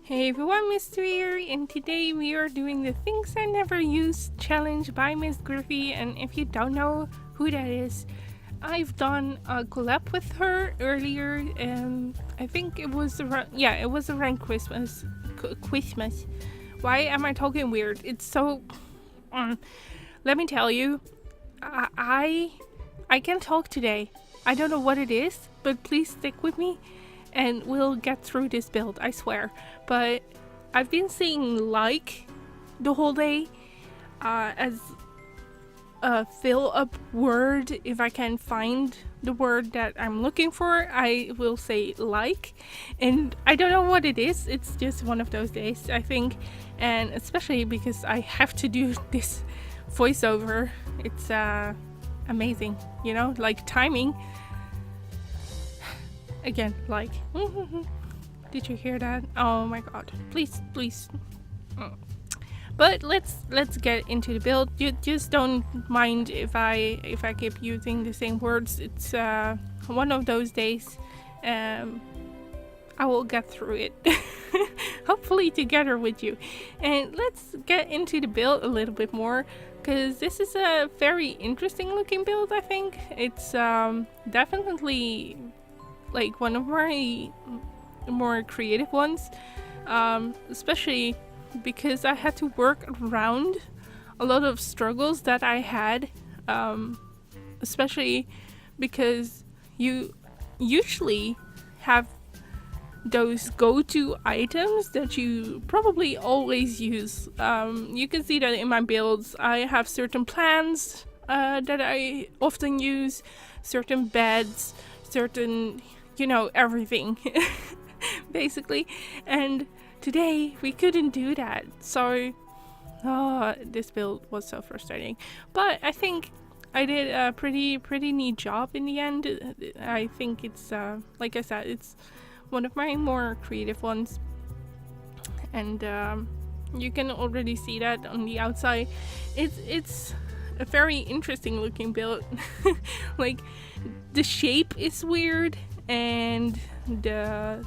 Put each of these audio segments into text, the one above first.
Hey everyone, Mr. here, and today we are doing the Things I Never Use challenge by Miss Griffey. And if you don't know who that is, I've done a collab with her earlier, and I think it was around Christmas. Christmas. Why am I talking weird? It's so. Let me tell you, I can talk today. I don't know what it is, but please stick with me and we'll get through this build, I swear. But I've been saying like the whole day as a fill up word. If I can find the word that I'm looking for, I will say like, and I don't know what it is. It's just one of those days, I think, and especially because I have to do this voiceover. It's amazing, you know, like timing. Again, like, did you hear that? Oh my god, please. But let's get into the build. You just don't mind if I keep using the same words. It's one of those days. I will get through it, hopefully together with you. And let's get into the build a little bit more, because this is a very interesting looking build. I think it's definitely like one of my more creative ones, especially because I had to work around a lot of struggles that I had, especially because you usually have those go-to items that you probably always use. You can see that in my builds. I have certain plans that I often use, certain beds, certain, you know, everything basically. And today we couldn't do that, so this build was so frustrating. But I think I did a pretty neat job in the end. I think it's like I said, it's one of my more creative ones, and you can already see that on the outside. It's a very interesting looking build. Like, the shape is weird, and the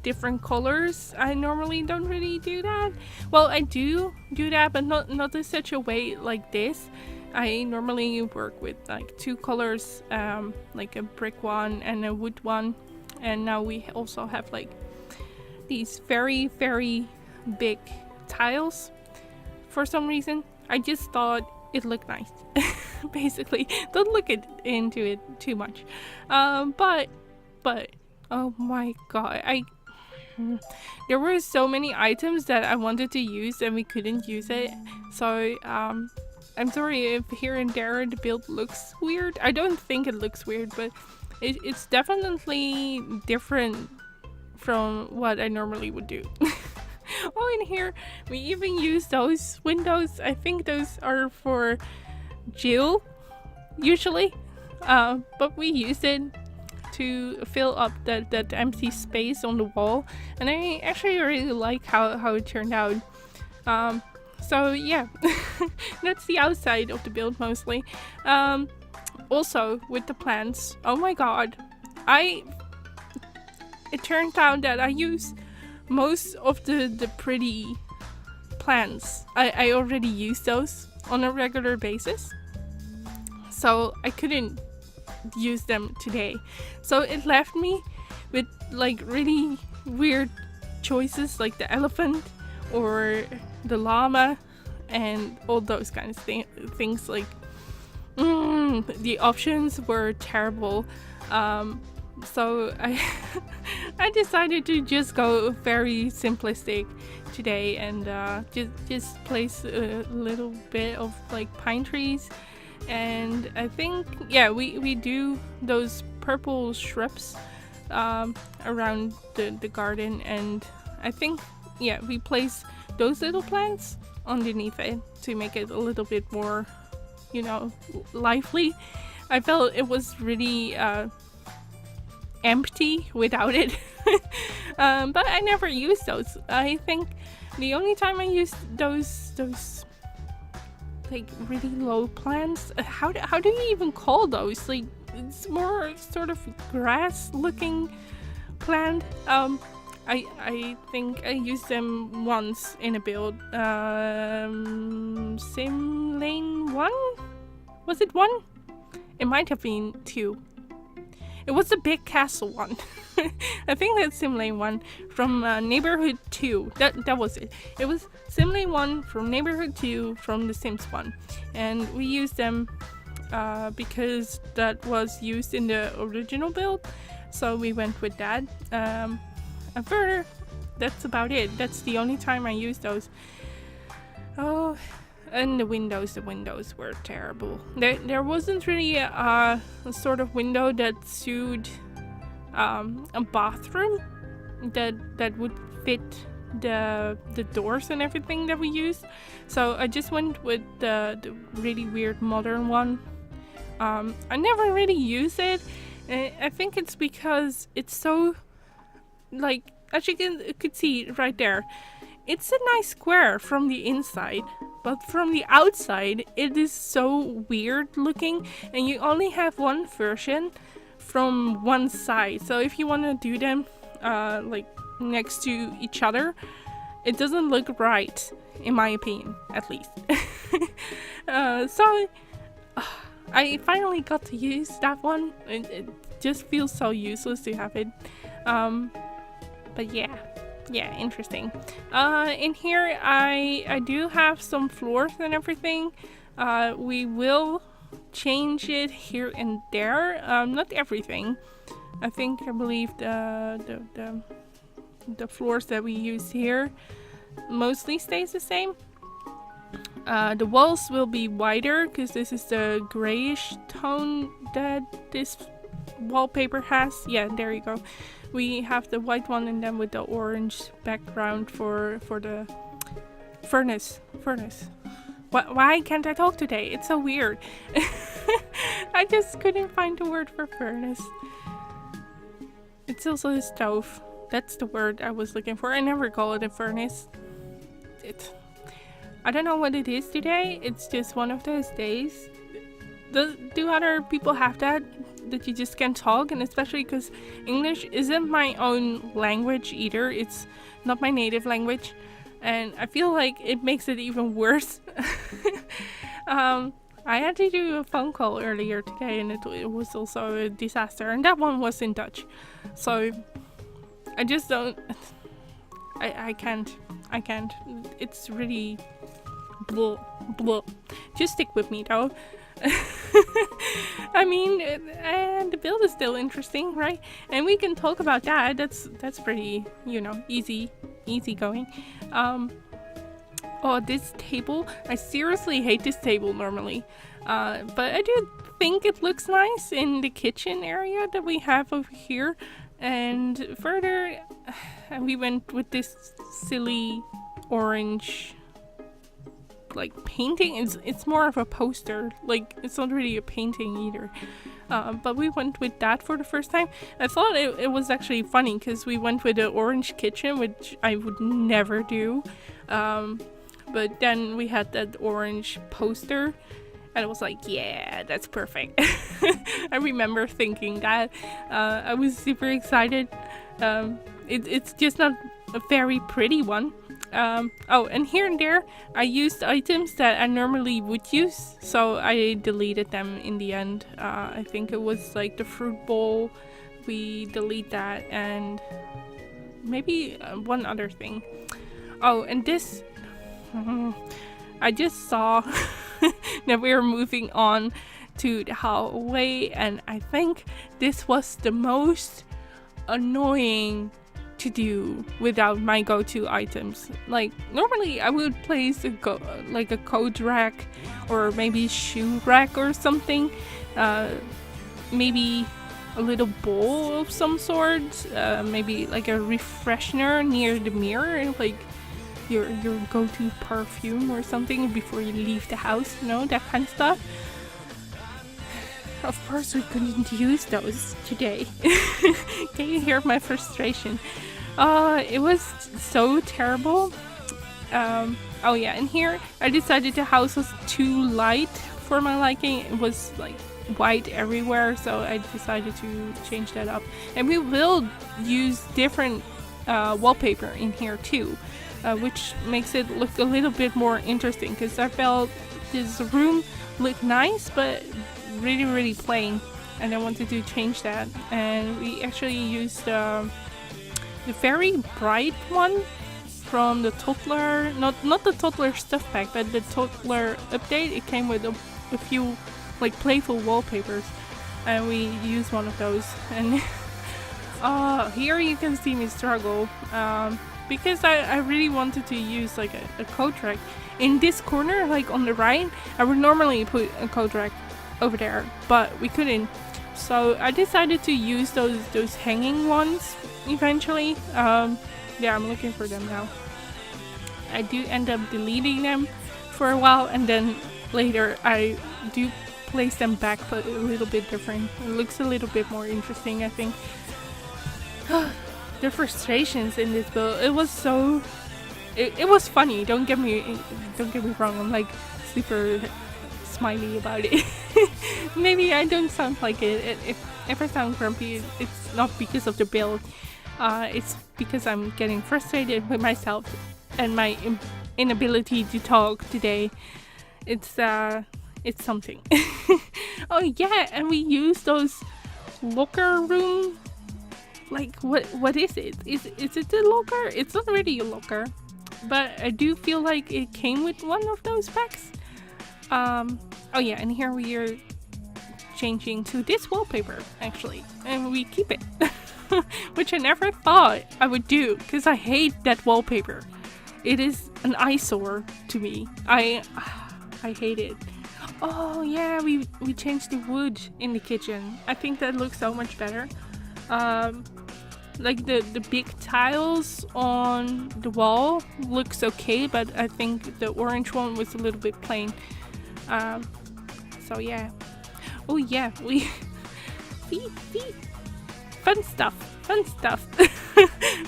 different colors, I normally don't really do that. Well, I do that, but not in such a way like this. I normally work with like two colors, like a brick one and a wood one, and now we also have like these very big tiles. For some reason, I just thought it looked nice. Basically, don't look into it too much. But oh my god, there were so many items that I wanted to use and we couldn't use it. So I'm sorry if here and there the build looks weird. I don't think it looks weird, but it's definitely different from what I normally would do. Oh, in here we even use those windows. I think those are for Jill usually, but we use it to fill up that empty space on the wall, and I actually really like how it turned out. So yeah, that's the outside of the build mostly. Also with the plants, oh my god, it turned out that I use most of the pretty plants. I already use those on a regular basis, so I couldn't use them today. So it left me with like really weird choices, like the elephant or the llama and all those kinds of things. Like the options were terrible. So I decided to just go very simplistic today, and just place a little bit of like pine trees. And I think, yeah, we do those purple shrubs around the garden, and I think, yeah, we place those little plants underneath it to make it a little bit more, you know, lively. I felt it was really empty without it. But I never used those. I think the only time I used those like really low plants, how do you even call those? Like, it's more sort of grass looking plant. I think I used them once in a build. Sim Lane 1? Was it 1? It might have been 2. It was the big castle one. I think that's Sim Lane 1 from Neighborhood 2. That was it. It was Sim Lane 1 from Neighborhood 2 from The Sims 1. And we used them because that was used in the original build. So we went with that. And further, that's about it. That's the only time I used those. Oh, and the windows were terrible. There wasn't really a sort of window that suited a bathroom that would fit the doors and everything that we used. So I just went with the really weird modern one. I never really use it. I think it's because it's so, like, as you could see right there, it's a nice square from the inside, but from the outside it is so weird looking, and you only have one version from one side. So if you want to do them like next to each other, it doesn't look right, in my opinion, at least. So I finally got to use that one. It just feels so useless to have it. But yeah, interesting. In here I do have some floors and everything. We will change it here and there. Not everything. I believe the floors that we use here mostly stays the same. The walls will be wider because this is the grayish tone that this wallpaper has. Yeah, there you go. We have the white one and then with the orange background for the furnace. Why can't I talk today? It's so weird. I just couldn't find the word for furnace. It's also a stove. That's the word I was looking for. I never call it a furnace. I don't know what it is today. It's just one of those days. Do other people have that you just can't talk? And especially because English isn't my own language either. It's not my native language, and I feel like it makes it even worse. I had to do a phone call earlier today, and it was also a disaster, and that one was in Dutch. So I just don't. I can't. It's really blah. Just stick with me though. I mean, the build is still interesting, right? And we can talk about that. That's pretty, easy going. Oh, this table. I seriously hate this table normally. But I do think it looks nice in the kitchen area that we have over here. And further, we went with this silly orange like painting. It's more of a poster, like it's not really a painting either, but we went with that for the first time. I thought it was actually funny because we went with the orange kitchen, which I would never do, but then we had that orange poster and I was like, yeah, that's perfect. I remember thinking that. I was super excited. It's just not a very pretty one. Oh, and here and there I used items that I normally would use, so I deleted them in the end. I think it was like the fruit bowl, we delete that, and maybe one other thing. Oh, and this, I just saw that we were moving on to the hallway, and I think this was the most annoying to do without my go-to items. Like normally I would place a coat rack or maybe shoe rack or something, maybe a little bowl of some sort, maybe like a refreshener near the mirror, like your go-to perfume or something before you leave the house, that kind of stuff. Of course we couldn't use those today. Can you hear my frustration? It was so terrible. Oh yeah, and here I decided the house was too light for my liking. It was like white everywhere, so I decided to change that up. And we will use different wallpaper in here too, which makes it look a little bit more interesting, because I felt this room looked nice but really really plain, and I wanted to change that. And we actually used the very bright one from the toddler, not the toddler stuff pack, but the toddler update. It came with a few like playful wallpapers, and we used one of those. And here you can see me struggle, because I really wanted to use like a coat rack in this corner, like on the right. I would normally put a coat rack over there, but we couldn't, so I decided to use those hanging ones eventually. Yeah, I'm looking for them now. I do end up deleting them for a while, and then later I do place them back, but a little bit different. It looks a little bit more interesting, I think. The frustrations in this build, it was so... It was funny, don't get me wrong, I'm like super smiley about it. Maybe I don't sound like it. If I sound grumpy, it's not because of the build. It's because I'm getting frustrated with myself and my inability to talk today. It's something. Oh yeah, and we use those locker room. Like what is it? Is it a locker? It's not really a locker, but I do feel like it came with one of those packs. Oh yeah, and here we are changing to this wallpaper actually, and we keep it. Which I never thought I would do, because I hate that wallpaper. It is an eyesore to me. I hate it. Oh yeah, we changed the wood in the kitchen. I think that looks so much better. Like the big tiles on the wall looks okay, but I think the orange one was a little bit plain. So yeah. Oh yeah, see. Fun stuff.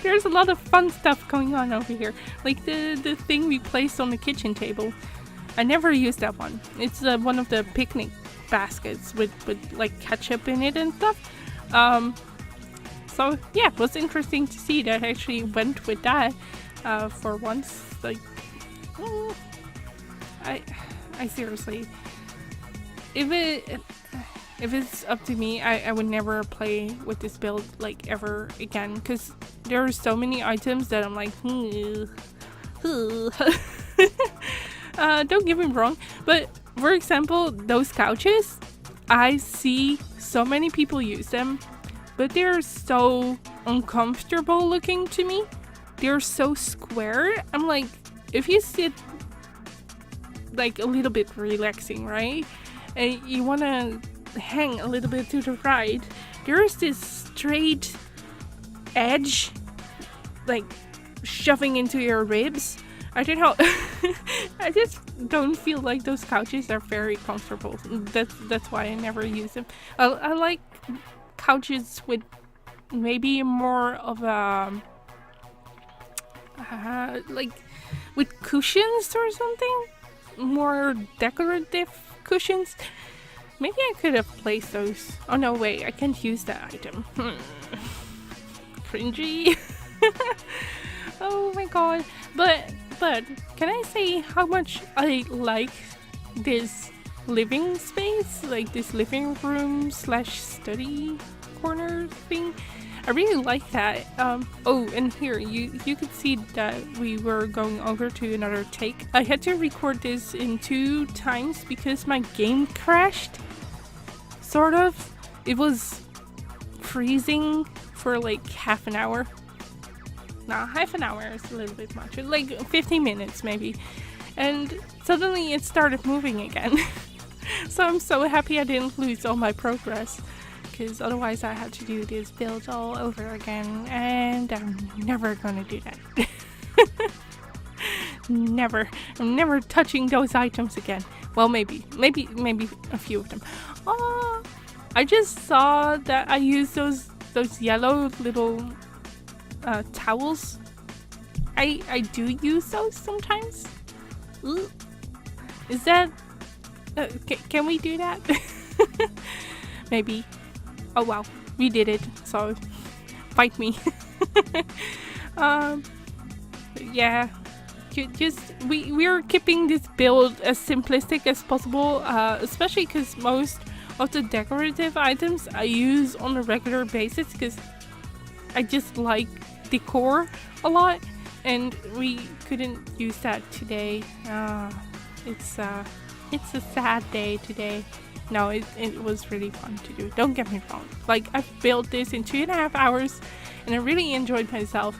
There's a lot of fun stuff going on over here. Like the thing we placed on the kitchen table. I never used that one. It's one of the picnic baskets with like ketchup in it and stuff. So yeah, it was interesting to see that I actually went with that for once. Like, I seriously, if it's up to me, I would never play with this build like ever again, because there are so many items that I'm like, don't get me wrong, but for example, those couches, I see so many people use them, but they're so uncomfortable looking to me. They're so square. I'm like, if you sit like a little bit relaxing, right, and you want to hang a little bit to the right, there's this straight edge like shoving into your ribs. I don't know. I just don't feel like those couches are very comfortable. That's why I never use them. I like couches with maybe more of a like with cushions or something, more decorative cushions. Maybe I could have placed those. Oh no, wait, I can't use that item. Cringy. Oh my god. But can I say how much I like this living space? Like this living room / study corner thing. I really like that. Oh, and here you could see that we were going over to another take. I had to record this in 2 times because my game crashed. Sort of. It was freezing for like half an hour. Nah, half an hour is a little bit much. Like 15 minutes maybe. And suddenly it started moving again. So I'm so happy I didn't lose all my progress, because otherwise I had to do this build all over again, and I'm never gonna do that. Never. I'm never touching those items again. Well, maybe a few of them. Oh, I just saw that I used those yellow little towels. I do use those sometimes. Ooh. Is that can we do that? Maybe. Oh wow, we did it. So fight me. Yeah, just we're keeping this build as simplistic as possible, especially because most of the decorative items I use on a regular basis because I just like decor a lot, and we couldn't use that today. It's a sad day today. No, it was really fun to do. Don't get me wrong. Like, I've built this in 2.5 hours and I really enjoyed myself.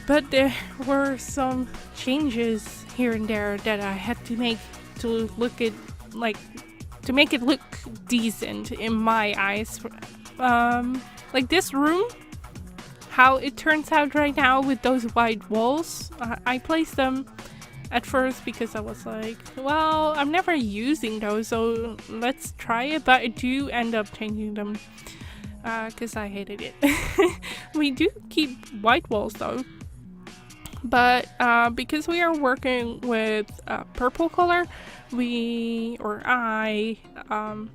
But there were some changes here and there that I had to make to look at, like, to make it look decent in my eyes. Like this room, how it turns out right now with those white walls. I placed them at first because I was like, well, I'm never using those, so let's try it. But I do end up changing them because I hated it. We do keep white walls though. But because we are working with purple color, I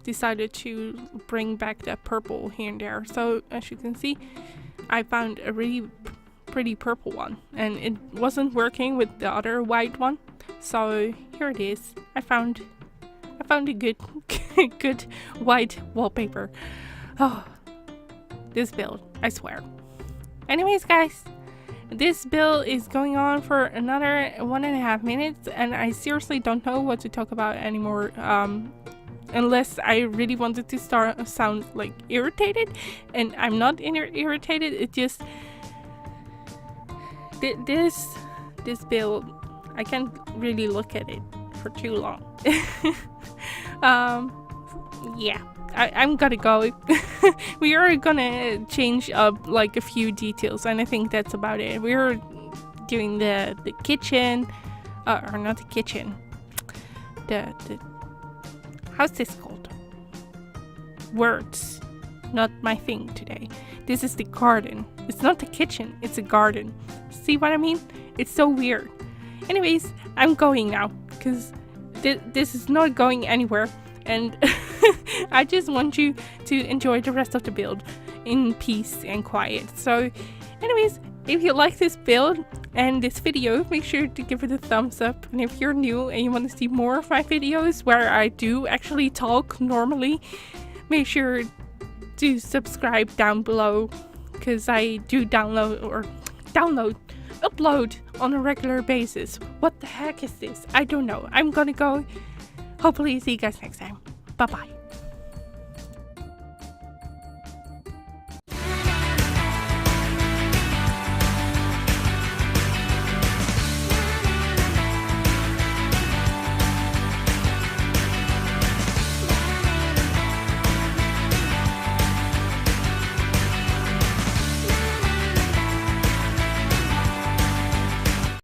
decided to bring back that purple here and there. So as you can see, I found a really pretty purple one, and it wasn't working with the other white one. So here it is. I found a good good white wallpaper. Oh, this build, I swear. Anyways, guys. This build is going on for another 1.5 minutes, and I seriously don't know what to talk about anymore, unless I really wanted to sound like irritated, and I'm not irritated. It just this build, I can't really look at it for too long. Yeah. I'm gonna go. We are gonna change up like a few details, and I think that's about it. We're doing the kitchen, or not the kitchen. The how's this called? Words, not my thing today. This is the garden. It's not the kitchen. It's a garden. See what I mean? It's so weird. Anyways, I'm going now because this is not going anywhere. And I just want you to enjoy the rest of the build in peace and quiet. So anyways, if you like this build and this video, make sure to give it a thumbs up. And if you're new and you want to see more of my videos where I do actually talk normally, make sure to subscribe down below, because I do upload on a regular basis. What the heck is this? I don't know. I'm gonna go. Hopefully see you guys next time. Bye bye.